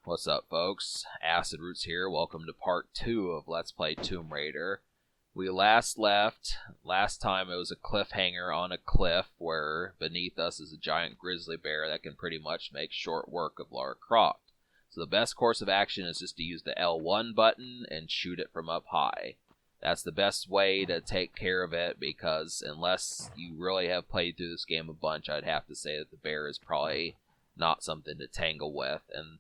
What's up, folks? Acid Roots here. Welcome to part 2 of Let's Play Tomb Raider. We last time it was a cliffhanger on a cliff where beneath us is a giant grizzly bear that can pretty much make short work of Lara Croft. So the best course of action is just to use the L1 button and shoot it from up high. That's the best way to take care of it, because unless you really have played through this game a bunch, I'd have to say that the bear is probably not something to tangle with. And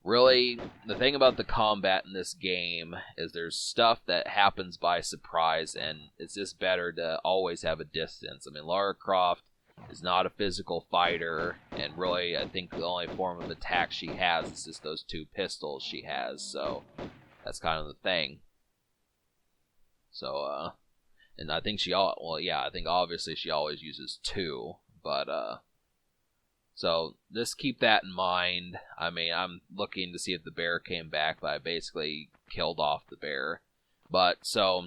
really, the thing about the combat in this game is there's stuff that happens by surprise, and it's just better to always have a distance. I mean, Lara Croft is not a physical fighter, and really, I think the only form of attack she has is just those 2 pistols she has, so that's kind of the thing. So, and I think I think obviously she always uses 2, but, so just keep that in mind. I mean, I'm looking to see if the bear came back, but I basically killed off the bear. But, so,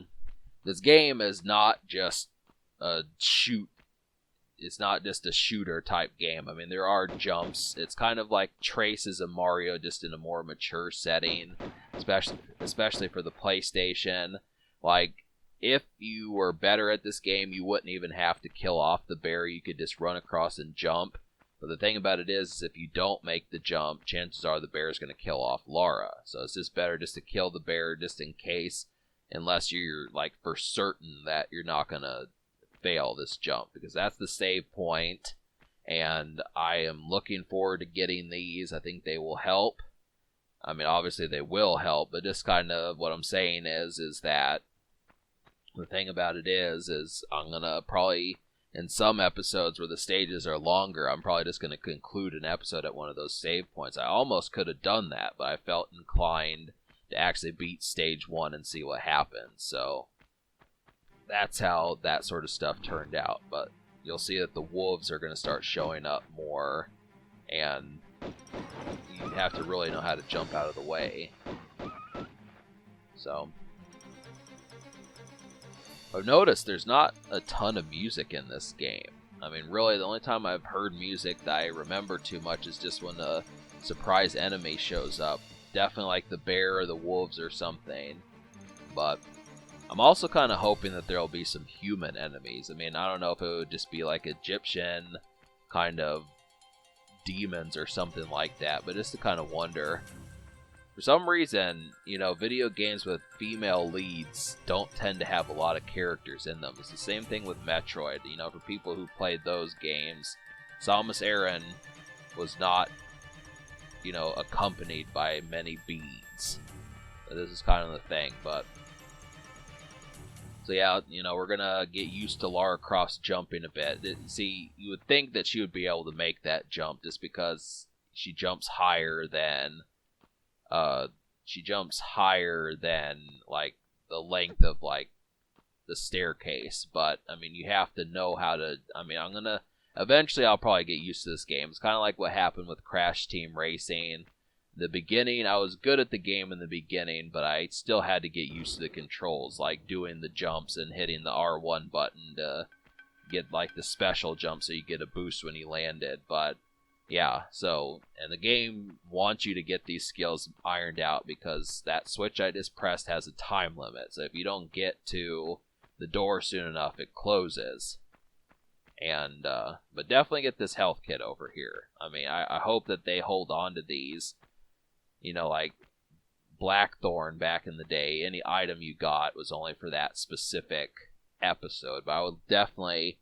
this game is not just a it's not just a shooter type game. I mean, there are jumps. It's kind of like Traces of Mario, just in a more mature setting, especially for the PlayStation. Like, if you were better at this game, you wouldn't even have to kill off the bear. You could just run across and jump. But the thing about it is if you don't make the jump, chances are the bear is going to kill off Lara. So it's just better just to kill the bear just in case, unless you're like for certain that you're not going to fail this jump, because that's the save point, and I am looking forward to getting these. I think they will help. I mean, obviously they will help, but just kind of what I'm saying is that the thing about it is I'm gonna probably, in some episodes where the stages are longer, I'm probably just gonna conclude an episode at one of those save points. I almost could have done that, but I felt inclined to actually beat stage 1 and see what happens. So that's how that sort of stuff turned out. But you'll see that the wolves are going to start showing up more, and you have to really know how to jump out of the way. So I've noticed there's not a ton of music in this game. I mean, really, the only time I've heard music that I remember too much is just when a surprise enemy shows up. Definitely like the bear or the wolves or something. But I'm also kind of hoping that there'll be some human enemies. I mean, I don't know if it would just be like Egyptian kind of demons or something like that, but just to kind of wonder. For some reason, video games with female leads don't tend to have a lot of characters in them. It's the same thing with Metroid. For people who played those games, Samus Aran was not, accompanied by many beads. This is kind of the thing, but so yeah, we're gonna get used to Lara Croft's jumping a bit. See, you would think that she would be able to make that jump just because she jumps higher than, like, the length of, like, the staircase. But, I mean, you have to know how to, eventually I'll probably get used to this game. It's kind of like what happened with Crash Team Racing. The beginning, I was good at the game in the beginning, but I still had to get used to the controls, like doing the jumps and hitting the R1 button to get like the special jump so you get a boost when you landed. But yeah, and the game wants you to get these skills ironed out, because that switch I just pressed has a time limit. So if you don't get to the door soon enough, it closes. And but definitely get this health kit over here. I mean, I hope that they hold on to these. Like Blackthorn back in the day, any item you got was only for that specific episode. But I would definitely,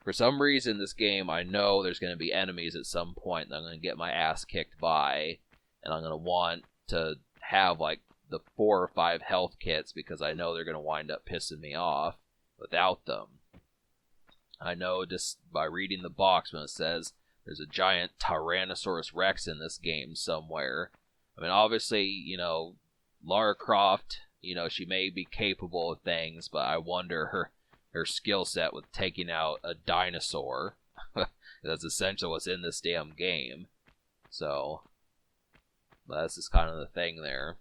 for some reason, this game, I know there's going to be enemies at some point that I'm going to get my ass kicked by, and I'm going to want to have like the 4 or 5 health kits, because I know they're going to wind up pissing me off without them. I know just by reading the box when it says there's a giant Tyrannosaurus Rex in this game somewhere. I mean, obviously, Lara Croft, she may be capable of things, but I wonder her skill set with taking out a dinosaur. That's essentially what's in this damn game. So, that's just kind of the thing there.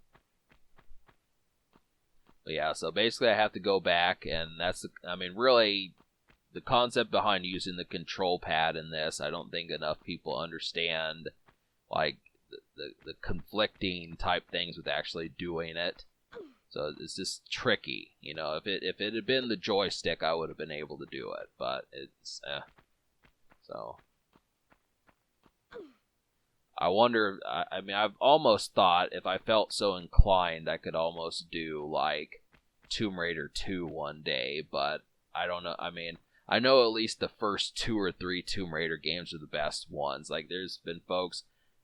But yeah, so basically I have to go back, and really, the concept behind using the control pad in this, I don't think enough people understand, like, the conflicting type things with actually doing it. So it's just tricky, you know. If it had been the joystick, I would have been able to do it, but it's So I wonder. I mean, I've almost thought if I felt so inclined, I could almost do like Tomb Raider 2 one day, but I don't know. I mean, I know at least the first 2 or 3 Tomb Raider games are the best ones. Like, there's been folks.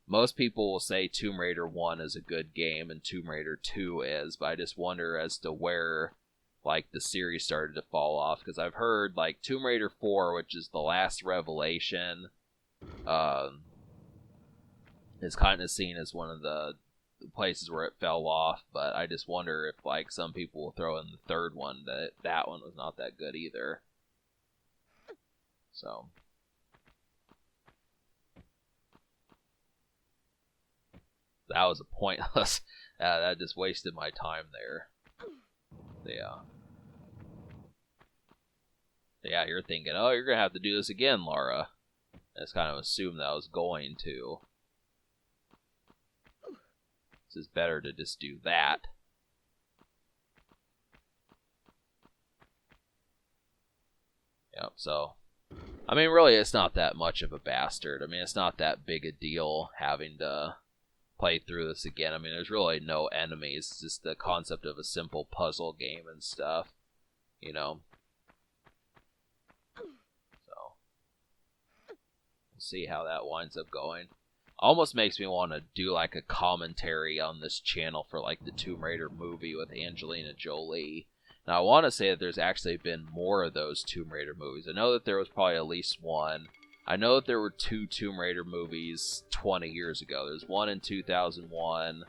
Most people will say Tomb Raider 1 is a good game and Tomb Raider 2 is, but I just wonder as to where, like, the series started to fall off, because I've heard, like, Tomb Raider 4, which is the last revelation, is kind of seen as one of the places where it fell off, but I just wonder if, like, some people will throw in the third one, that one was not that good either. So... that was a pointless. That just wasted my time there. Yeah. Yeah, you're thinking, oh, you're going to have to do this again, Laura. I just kind of assumed that I was going to. It's just better to just do that. Yep, so... I mean, really, it's not that much of a bastard. I mean, it's not that big a deal having to play through this again. I mean, there's really no enemies. It's just the concept of a simple puzzle game and stuff, you know. So we'll see how that winds up going. Almost makes me want to do like a commentary on this channel for like the Tomb Raider movie with Angelina Jolie. Now I want to say that there's actually been more of those Tomb Raider movies. I know that there was probably at least one. I know that there were 2 Tomb Raider movies 20 years ago. There's one in 2001,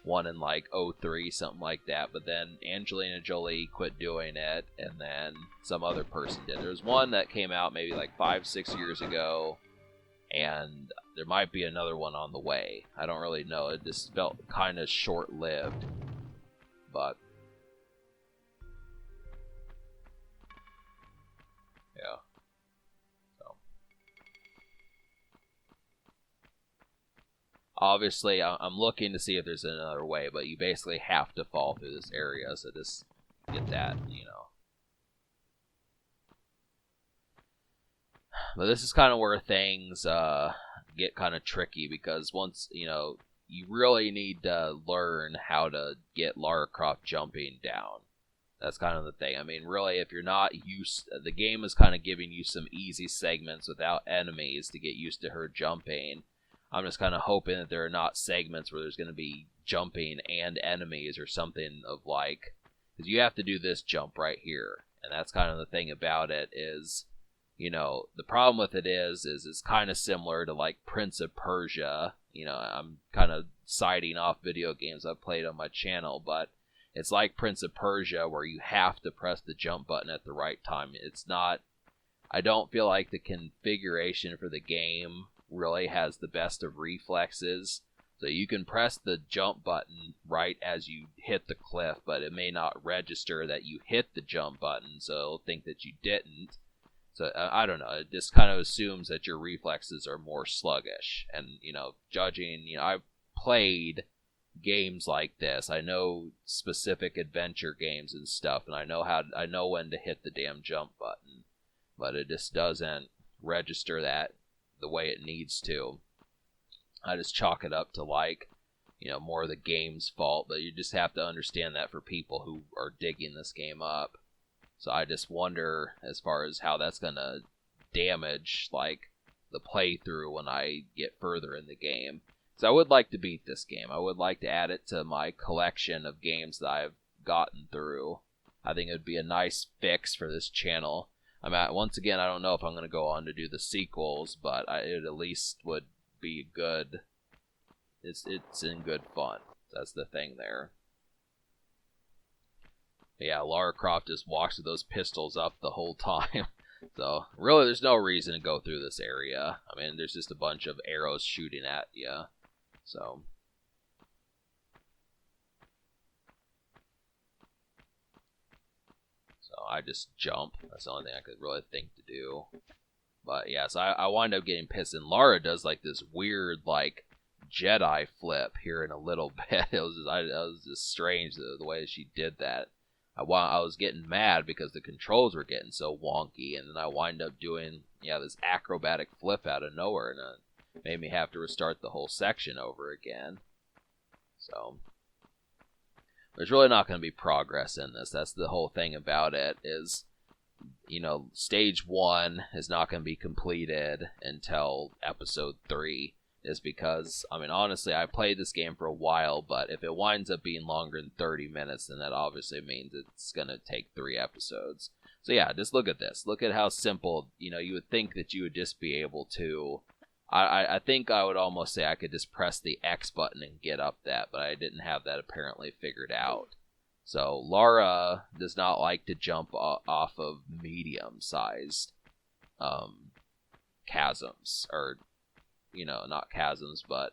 one in like 03, something like that. But then Angelina Jolie quit doing it, and then some other person did. There was one that came out maybe like 5-6 years ago, and there might be another one on the way. I don't really know. It just felt kind of short-lived. But yeah. Obviously, I'm looking to see if there's another way, but you basically have to fall through this area, so just get that, you know. But this is kind of where things get kind of tricky, because once, you know, you really need to learn how to get Lara Croft jumping down. That's kind of the thing. I mean, really, if you're not used... the game is kind of giving you some easy segments without enemies to get used to her jumping. I'm just kind of hoping that there are not segments where there's going to be jumping and enemies or something of like... because you have to do this jump right here. And that's kind of the thing about it is, you know, the problem with it is it's kind of similar to like Prince of Persia. You know, I'm kind of citing off video games I've played on my channel, but it's like Prince of Persia where you have to press the jump button at the right time. It's not... I don't feel like the configuration for the game really has the best of reflexes. So you can press the jump button right as you hit the cliff, but it may not register that you hit the jump button, so it'll think that you didn't. So I don't know, it just kind of assumes that your reflexes are more sluggish. And, you know, judging, you know, I've played games like this. I know specific adventure games and stuff, and I know when to hit the damn jump button, but it just doesn't register that the way it needs to. I just chalk it up to, like, you know, more of the game's fault, but you just have to understand that for people who are digging this game up. So I just wonder as far as how that's gonna damage, like, the playthrough when I get further in the game. So I would like to beat this game. I would like to add it to my collection of games that I've gotten through. I think it would be a nice fix for this channel. Once again, I don't know if I'm going to go on to do the sequels, but it at least would be good. It's in good fun. That's the thing there. But yeah, Lara Croft just walks with those pistols up the whole time. So, really, there's no reason to go through this area. I mean, there's just a bunch of arrows shooting at you. So... I just jump. That's the only thing I could really think to do. But yeah, so I wind up getting pissed. And Lara does like this weird, like, Jedi flip here in a little bit. It was just strange the way she did that. I was getting mad because the controls were getting so wonky, and then I wind up doing this acrobatic flip out of nowhere, and it made me have to restart the whole section over again. So there's really not going to be progress in this. That's the whole thing about it is, stage 1 is not going to be completed until episode 3. Is because, honestly, I played this game for a while, but if it winds up being longer than 30 minutes, then that obviously means it's going to take 3 episodes. So yeah, just look at this. Look at how simple, you would think that you would just be able to... I think I would almost say I could just press the X button and get up that, but I didn't have that apparently figured out. So Lara does not like to jump off of medium-sized chasms, or... not chasms, but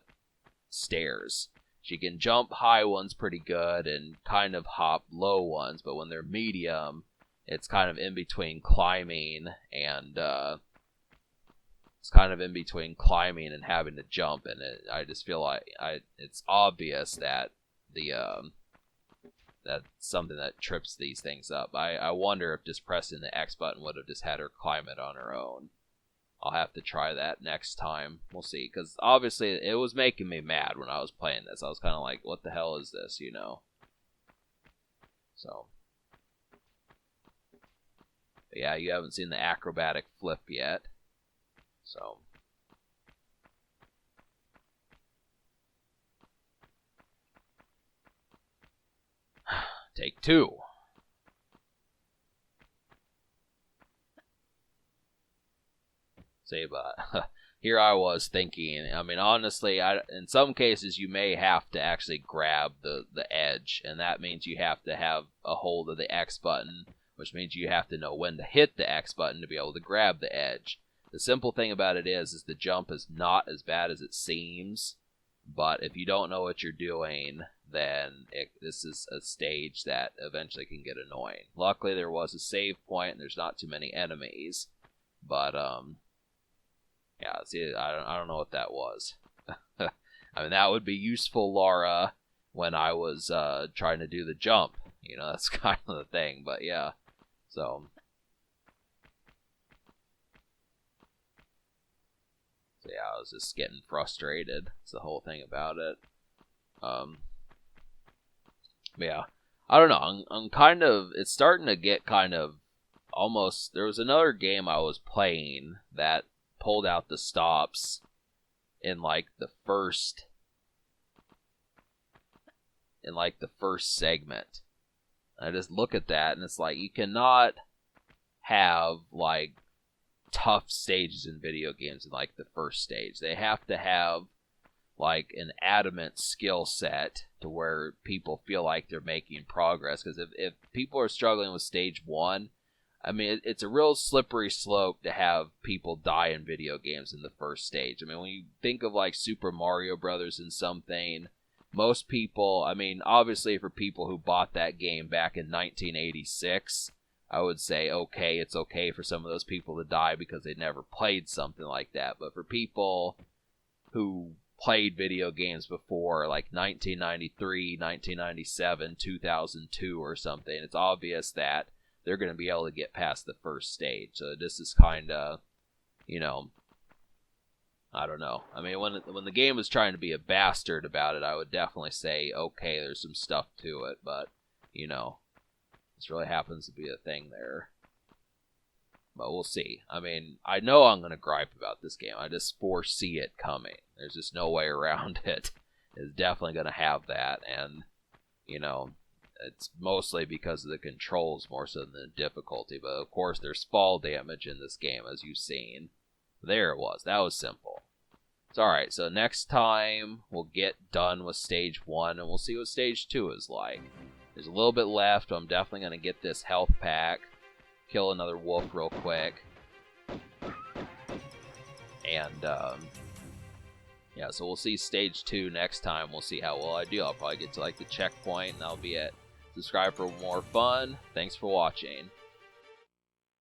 stairs. She can jump high ones pretty good and kind of hop low ones, but when they're medium, it's kind of in between climbing and having to jump, and I just feel like it's obvious that that's something that trips these things up. I wonder if just pressing the X button would have just had her climb it on her own. I'll have to try that next time. We'll see. Because obviously it was making me mad when I was playing this. I was kind of like, what the hell is this, So. But yeah, you haven't seen the acrobatic flip yet. So. Take 2. See, but here I was thinking, honestly, in some cases you may have to actually grab the edge, and that means you have to have a hold of the X button, which means you have to know when to hit the X button to be able to grab the edge. The simple thing about it is the jump is not as bad as it seems, but if you don't know what you're doing, then this is a stage that eventually can get annoying. Luckily, there was a save point, and there's not too many enemies, but, yeah, see, I don't know what that was. That would be useful, Lara, when I was trying to do the jump. That's kind of the thing, but yeah. So yeah, I was just getting frustrated. That's the whole thing about it. Yeah, I don't know. I'm kind of... It's starting to get kind of almost... There was another game I was playing that pulled out the stops in the first segment. And I just look at that and it's like, you cannot have tough stages in video games in the first stage. They have to have an adamant skill set to where people feel like they're making progress, because if people are struggling with stage 1, it's a real slippery slope to have people die in video games in the first stage. When you think of Super Mario Brothers and something, most people, obviously for people who bought that game back in 1986, I would say, okay, it's okay for some of those people to die because they never played something like that. But for people who played video games before 1993, 1997, 2002 or something, it's obvious that they're going to be able to get past the first stage. So this is kind of, I don't know. When the game was trying to be a bastard about it, I would definitely say, okay, there's some stuff to it, but, this really happens to be a thing there. But we'll see. I know I'm going to gripe about this game. I just foresee it coming. There's just no way around it. It's definitely going to have that, and, it's mostly because of the controls more so than the difficulty. But of course, there's fall damage in this game, as you've seen. There it was. That was simple. It's alright, so next time we'll get done with stage 1, and we'll see what stage 2 is like. There's a little bit left. I'm definitely going to get this health pack, kill another wolf real quick. And, yeah, so we'll see stage 2 next time. We'll see how well I do. I'll probably get to the checkpoint, and that'll be it. Subscribe for more fun. Thanks for watching.